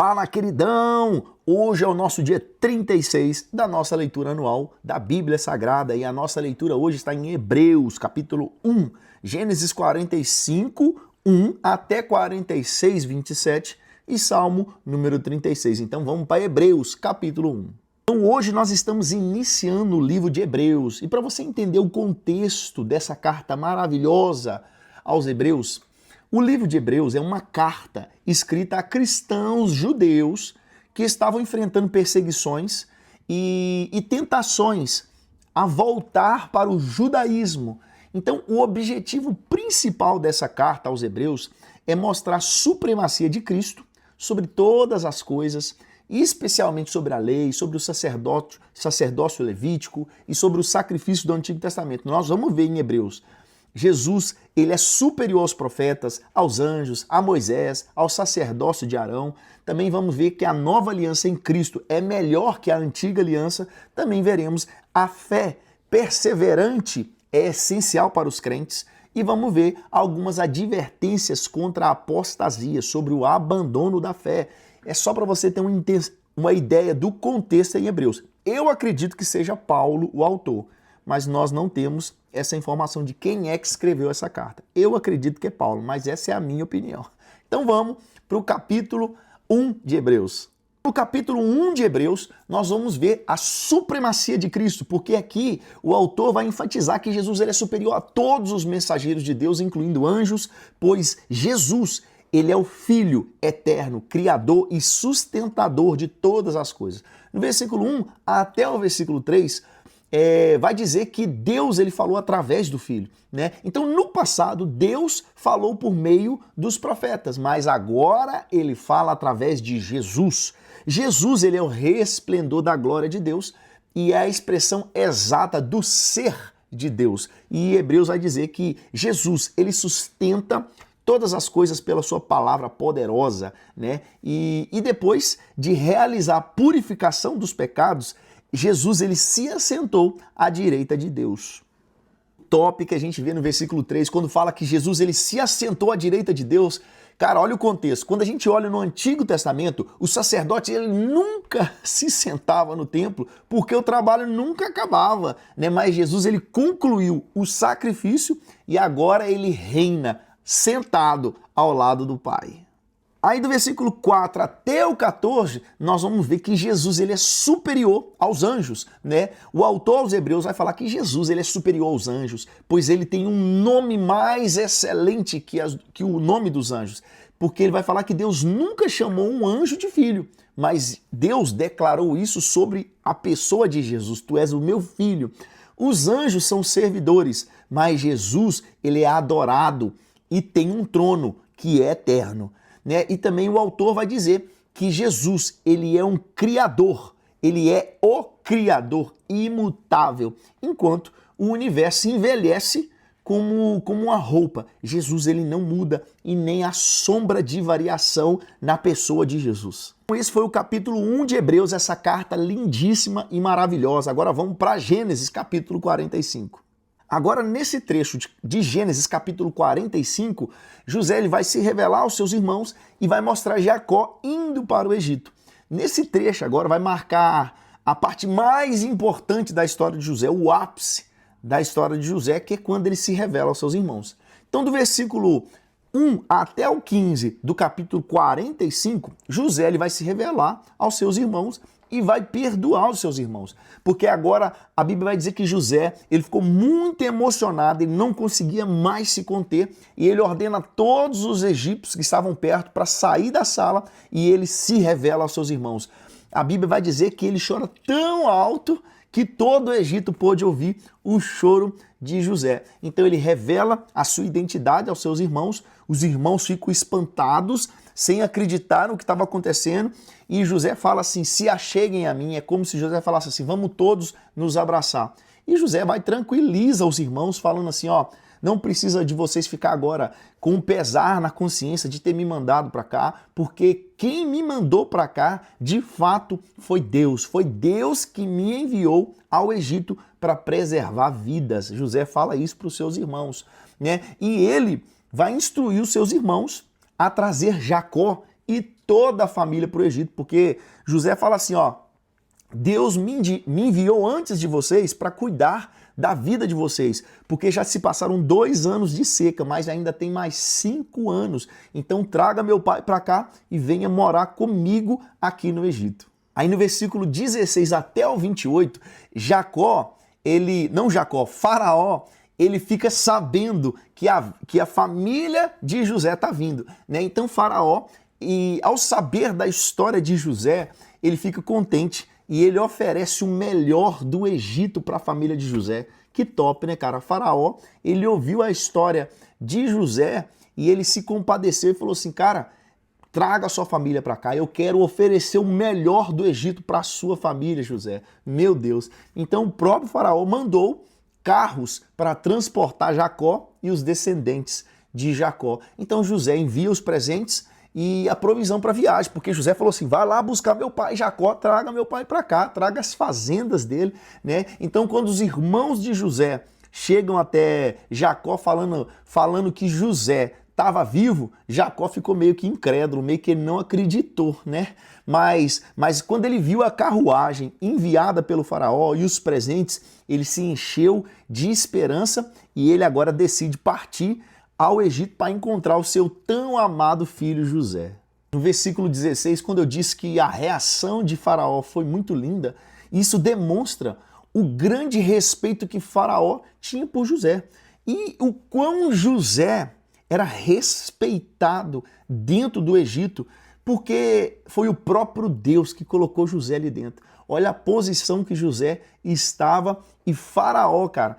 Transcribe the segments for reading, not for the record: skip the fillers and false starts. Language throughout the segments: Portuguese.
Fala, queridão! Hoje é o nosso dia 36 da nossa leitura anual da Bíblia Sagrada e a nossa leitura hoje está em Hebreus, capítulo 1, Gênesis 45, 1 até 46, 27 e Salmo número 36. Então vamos para Hebreus, capítulo 1. Então hoje nós estamos iniciando o livro de Hebreus e para você entender o contexto dessa carta maravilhosa aos Hebreus, o livro de Hebreus é uma carta escrita a cristãos judeus que estavam enfrentando perseguições e tentações a voltar para o judaísmo. Então, o objetivo principal dessa carta aos Hebreus é mostrar a supremacia de Cristo sobre todas as coisas, especialmente sobre a lei, sobre o sacerdócio levítico e sobre o sacrifício do Antigo Testamento. Nós vamos ver em Hebreus. Jesus, ele é superior aos profetas, aos anjos, a Moisés, ao sacerdócio de Arão. Também vamos ver que a nova aliança em Cristo é melhor que a antiga aliança. Também veremos a fé perseverante é essencial para os crentes. E vamos ver algumas advertências contra a apostasia, sobre o abandono da fé. É só para você ter uma ideia do contexto em Hebreus. Eu acredito que seja Paulo o autor, mas nós não temos essa informação de quem é que escreveu essa carta. Eu acredito que é Paulo, mas essa é a minha opinião. Então vamos para o capítulo 1 de Hebreus. No capítulo 1 de Hebreus, nós vamos ver a supremacia de Cristo, porque aqui o autor vai enfatizar que Jesus ele é superior a todos os mensageiros de Deus, incluindo anjos, pois Jesus ele é o Filho eterno, criador e sustentador de todas as coisas. No versículo 1 até o versículo 3, vai dizer que Deus ele falou através do Filho, né? Então, no passado, Deus falou por meio dos profetas, mas agora ele fala através de Jesus. Jesus ele é o resplendor da glória de Deus e é a expressão exata do ser de Deus. E Hebreus vai dizer que Jesus ele sustenta todas as coisas pela sua palavra poderosa, né? E depois de realizar a purificação dos pecados, Jesus ele se assentou à direita de Deus. O top que a gente vê no versículo 3, quando fala que Jesus ele se assentou à direita de Deus, cara, olha o contexto. Quando a gente olha no Antigo Testamento, o sacerdote ele nunca se sentava no templo, porque o trabalho nunca acabava, né? Mas Jesus ele concluiu o sacrifício e agora ele reina sentado ao lado do Pai. Aí do versículo 4 até o 14, nós vamos ver que Jesus ele é superior aos anjos, né? O autor aos Hebreus vai falar que Jesus ele é superior aos anjos, pois ele tem um nome mais excelente que o nome dos anjos, porque ele vai falar que Deus nunca chamou um anjo de filho, mas Deus declarou isso sobre a pessoa de Jesus: tu és o meu filho. Os anjos são servidores, mas Jesus ele é adorado e tem um trono que é eterno. Né? E também o autor vai dizer que Jesus ele é um criador, ele é o criador imutável, enquanto o universo envelhece como uma roupa. Jesus ele não muda e nem a sombra de variação na pessoa de Jesus. Esse foi o capítulo 1 de Hebreus, essa carta lindíssima e maravilhosa. Agora vamos para Gênesis capítulo 45. Agora, nesse trecho de Gênesis, capítulo 45, José ele vai se revelar aos seus irmãos e vai mostrar Jacó indo para o Egito. Nesse trecho agora vai marcar a parte mais importante da história de José, o ápice da história de José, que é quando ele se revela aos seus irmãos. Então, do versículo 1 até o 15 do capítulo 45, José ele vai se revelar aos seus irmãos e vai perdoar os seus irmãos. Porque agora a Bíblia vai dizer que José ele ficou muito emocionado, ele não conseguia mais se conter e ele ordena todos os egípcios que estavam perto para sair da sala e ele se revela aos seus irmãos. A Bíblia vai dizer que ele chora tão alto que todo o Egito pôde ouvir o choro de José. Então ele revela a sua identidade aos seus irmãos, os irmãos ficam espantados, sem acreditar no que estava acontecendo, e José fala assim: se acheguem a mim. É como se José falasse assim: vamos todos nos abraçar. E José vai tranquiliza os irmãos, falando assim: ó, não precisa de vocês ficar agora com um pesar na consciência de ter me mandado para cá, porque quem me mandou para cá, de fato, foi Deus. Foi Deus que me enviou ao Egito para preservar vidas. José fala isso para os seus irmãos, né? E ele vai instruir os seus irmãos a trazer Jacó e toda a família para o Egito, porque José fala assim, ó, Deus me enviou antes de vocês para cuidar da vida de vocês, porque já se passaram 2 anos de seca, mas ainda tem mais 5 anos. Então traga meu pai para cá e venha morar comigo aqui no Egito. Aí no versículo 16 até o 28, Faraó, ele fica sabendo que a família de José está vindo, né? Então Faraó, e ao saber da história de José, ele fica contente e ele oferece o melhor do Egito para a família de José. Que top, né, cara? Faraó, ele ouviu a história de José e ele se compadeceu e falou assim, cara, traga a sua família para cá, eu quero oferecer o melhor do Egito para a sua família, José. Meu Deus. Então o próprio Faraó mandou carros para transportar Jacó e os descendentes de Jacó. Então José envia os presentes e a provisão para a viagem, porque José falou assim, vai lá buscar meu pai Jacó, traga meu pai para cá, traga as fazendas dele, né? Então quando os irmãos de José chegam até Jacó falando que José estava vivo, Jacó ficou meio que incrédulo, meio que ele não acreditou, né? Mas quando ele viu a carruagem enviada pelo faraó e os presentes, ele se encheu de esperança e ele agora decide partir ao Egito para encontrar o seu tão amado filho José. No versículo 16, quando eu disse que a reação de Faraó foi muito linda, isso demonstra o grande respeito que Faraó tinha por José e o quão José era respeitado dentro do Egito, porque foi o próprio Deus que colocou José ali dentro. Olha a posição que José estava e Faraó, cara,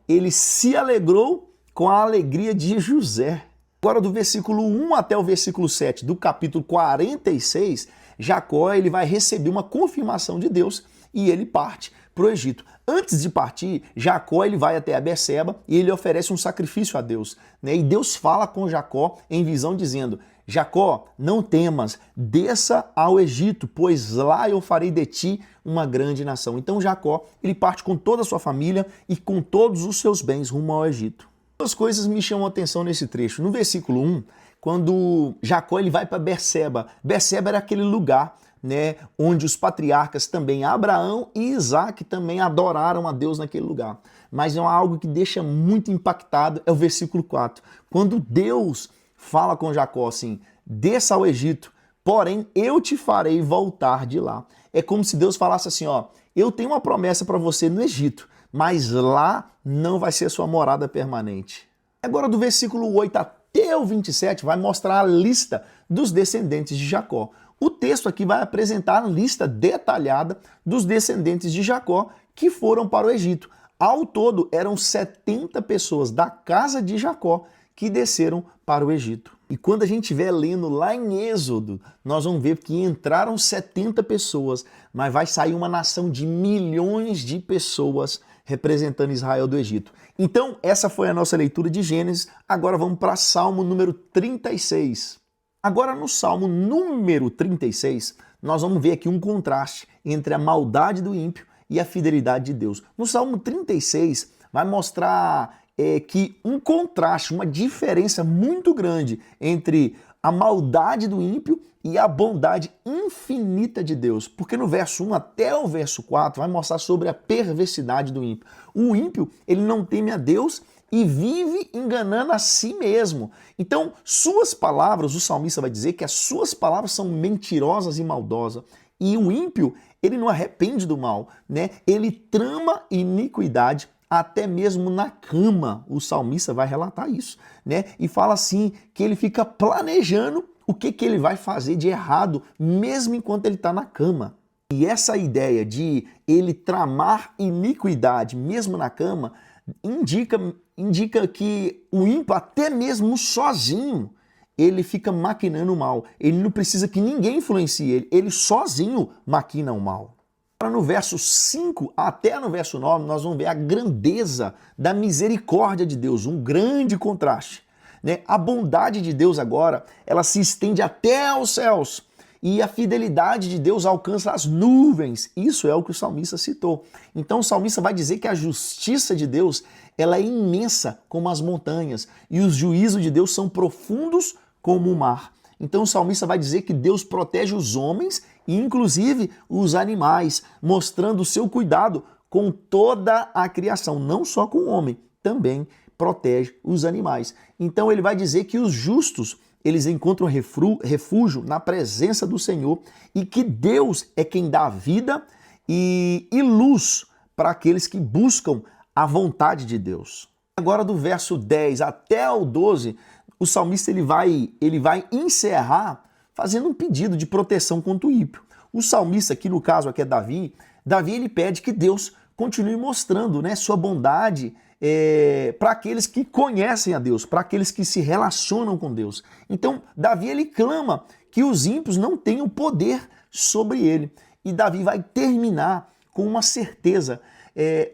ele se alegrou com a alegria de José. Agora do versículo 1 até o versículo 7 do capítulo 46, Jacó ele vai receber uma confirmação de Deus e ele parte para o Egito. Antes de partir, Jacó ele vai até a Berseba e ele oferece um sacrifício a Deus, né? E Deus fala com Jacó em visão dizendo, Jacó, não temas, desça ao Egito, pois lá eu farei de ti uma grande nação. Então Jacó ele parte com toda a sua família e com todos os seus bens rumo ao Egito. Duas coisas me chamam a atenção nesse trecho. No versículo 1, quando Jacó ele vai para Berseba, Berseba era aquele lugar, né, onde os patriarcas também, Abraão e Isaac, também adoraram a Deus naquele lugar. Mas é algo que deixa muito impactado, é o versículo 4. Quando Deus fala com Jacó assim, desça ao Egito, porém eu te farei voltar de lá. É como se Deus falasse assim, ó, eu tenho uma promessa para você no Egito, mas lá não vai ser sua morada permanente. Agora do versículo 8 até o 27 vai mostrar a lista dos descendentes de Jacó. O texto aqui vai apresentar a lista detalhada dos descendentes de Jacó que foram para o Egito. Ao todo eram 70 pessoas da casa de Jacó que desceram para o Egito. E quando a gente estiver lendo lá em Êxodo, nós vamos ver que entraram 70 pessoas, mas vai sair uma nação de milhões de pessoas representando Israel do Egito. Então, essa foi a nossa leitura de Gênesis. Agora vamos para Salmo número 36. Agora no Salmo número 36, nós vamos ver aqui um contraste entre a maldade do ímpio e a fidelidade de Deus. No Salmo 36, vai mostrar que um contraste, uma diferença muito grande entre a maldade do ímpio e a bondade infinita de Deus. Porque no verso 1 até o verso 4 vai mostrar sobre a perversidade do ímpio. O ímpio, ele não teme a Deus e vive enganando a si mesmo. Então, suas palavras, o salmista vai dizer que as suas palavras são mentirosas e maldosas. E o ímpio, ele não arrepende do mal, né? Ele trama iniquidade até mesmo na cama. O salmista vai relatar isso, né? E fala assim que ele fica planejando o que ele vai fazer de errado, mesmo enquanto ele está na cama. E essa ideia de ele tramar iniquidade, mesmo na cama, indica que o ímpio, até mesmo sozinho, ele fica maquinando o mal. Ele não precisa que ninguém influencie ele, ele sozinho maquina o mal. No verso 5 até no verso 9, nós vamos ver a grandeza da misericórdia de Deus, um grande contraste, né? A bondade de Deus agora, ela se estende até aos céus e a fidelidade de Deus alcança as nuvens. Isso é o que o salmista citou. Então o salmista vai dizer que a justiça de Deus, ela é imensa como as montanhas e os juízos de Deus são profundos como o mar. Então o salmista vai dizer que Deus protege os homens e inclusive os animais, mostrando o seu cuidado com toda a criação, não só com o homem, também protege os animais. Então ele vai dizer que os justos, eles encontram refúgio na presença do Senhor e que Deus é quem dá vida e luz para aqueles que buscam a vontade de Deus. Agora do verso 10 até o 12, o salmista ele vai encerrar fazendo um pedido de proteção contra o ímpio. O salmista, aqui no caso aqui é Davi, ele pede que Deus continue mostrando, né, sua bondade para aqueles que conhecem a Deus, para aqueles que se relacionam com Deus. Então, Davi ele clama que os ímpios não tenham poder sobre ele. E Davi vai terminar com uma certeza.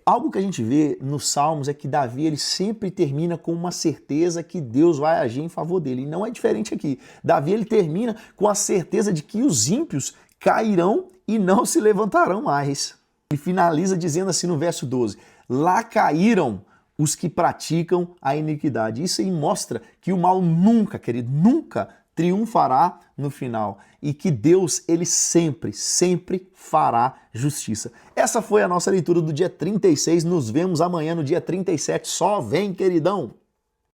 Algo que a gente vê nos Salmos é que Davi ele sempre termina com uma certeza que Deus vai agir em favor dele. E não é diferente aqui. Davi ele termina com a certeza de que os ímpios cairão e não se levantarão mais. Ele finaliza dizendo assim no verso 12: lá caíram os que praticam a iniquidade. Isso aí mostra que o mal nunca, querido, nunca triunfará no final e que Deus, ele sempre, sempre fará justiça. Essa foi a nossa leitura do dia 36. Nos vemos amanhã no dia 37. Só vem, queridão!